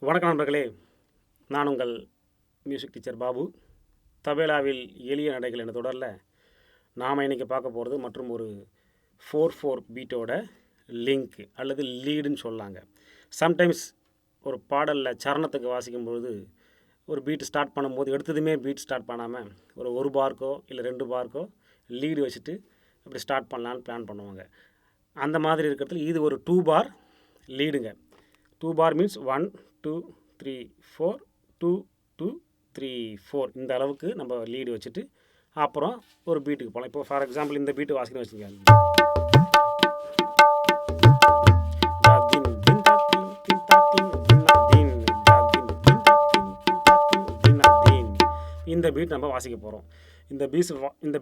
வணக்கம் நண்பர்களே, நான் உங்கள் மியூசிக் டீச்சர் பாபு. தபேலாவில் எளிய நடைகள் என்ற தொடரில் நாம் இன்றைக்கி பார்க்க போகிறது மற்றும் ஒரு 4/4 பீட்டோட லிங்க் அல்லது லீடுன்னு சொல்லாங்க. சம்டைம்ஸ் ஒரு பாடலில் சரணத்துக்கு வாசிக்கும்பொழுது ஒரு பீட் ஸ்டார்ட் பண்ணும்போது எடுத்ததுமே பீட் ஸ்டார்ட் பண்ணாமல் ஒரு பார்க்கோ இல்லை 2 பார்க்கோ லீடு வச்சுட்டு அப்படி ஸ்டார்ட் பண்ணலான்னு பிளான் பண்ணுவாங்க. அந்த மாதிரி இருக்கிறதுல இது ஒரு 2 பார் லீடுங்க. 2 பார் மீன்ஸ் 1 2 3 4 2 2 3 4 இந்த அளவுக்கு நம்ம லீடு வச்சுட்டு அப்புறம் ஒரு பீட்டுக்கு போகலாம். இப்போ ஃபார் எக்ஸாம்பிள் இந்த பீட்டு வாசிக்கணும் வச்சுக்கோங்க. இந்த பீட் நம்ம வாசிக்க போகிறோம். இந்த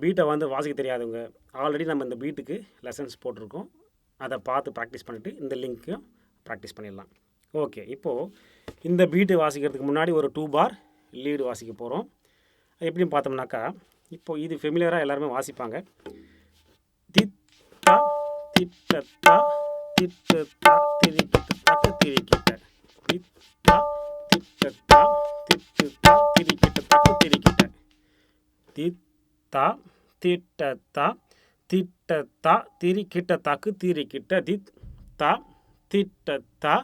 பீட்டை வாசிக்க தெரியாதவங்க ஆல்ரெடி நம்ம இந்த பீட்டுக்கு லெசன்ஸ் போட்டிருக்கோம். அதை பார்த்து ப்ராக்டிஸ் பண்ணிவிட்டு இந்த லிங்க்கையும் ப்ராக்டிஸ் பண்ணிடலாம். ஓகே, இப்போது இந்த பீட்டு வாசிக்கிறதுக்கு முன்னாடி ஒரு 2 பார் லீடு வாசிக்க போகிறோம். எப்படின்னு பார்த்தோம்னாக்கா, இப்போது இது ஃபெமிலியராக எல்லாருமே வாசிப்பாங்க. தித்தா திட்டத்தா திட்டத்தா திரிக்கிட்ட திரிக்கிட்ட தித்தா திட்டத்தா திட்டத்தா திரிக்கிட்ட திரிக்கிட்ட தித்தா திட்டத்தா திட்டத்தா திரிக்கிட்ட திரிக்கிட்ட தித்தா திட்டத்தா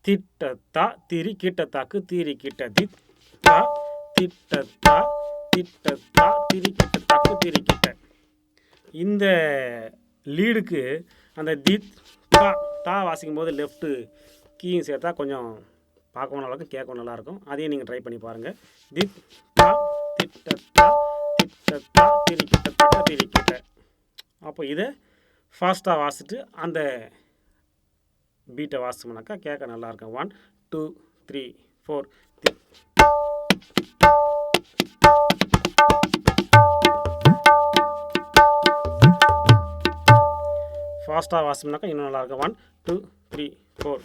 திட்டத்தா திரிக்கிட்ட திரிக்கிட்ட தித்தா திட்டத்தா திட்டத்தா திரிக்கிட்ட திரிக்கிட்ட. இந்த லீடுக்கு அந்த தித் தா தா வாசிக்கும் போது லெஃப்ட்டு கீயும் சேர்த்தா கொஞ்சம் பார்க்கவும் நல்லாயிருக்கும், கேட்கவும் நல்லாயிருக்கும். அதையும் நீங்கள் ட்ரை பண்ணி பாருங்கள். தித் தா திட்டத்தா திட்டத்தா திரிக்கிட்ட திரிக்கிட்ட. அப்போ இதை ஃபாஸ்ட்டாக வாசிட்டு அந்த பீட்டை வாசிச்சோம்னாக்கா கேட்க நல்லாயிருக்கும். 1 2 3 4 ஃபாஸ்ட்டாக வாசிச்சோம்னாக்கா இன்னும் நல்லாயிருக்கும். 1 2 3 4.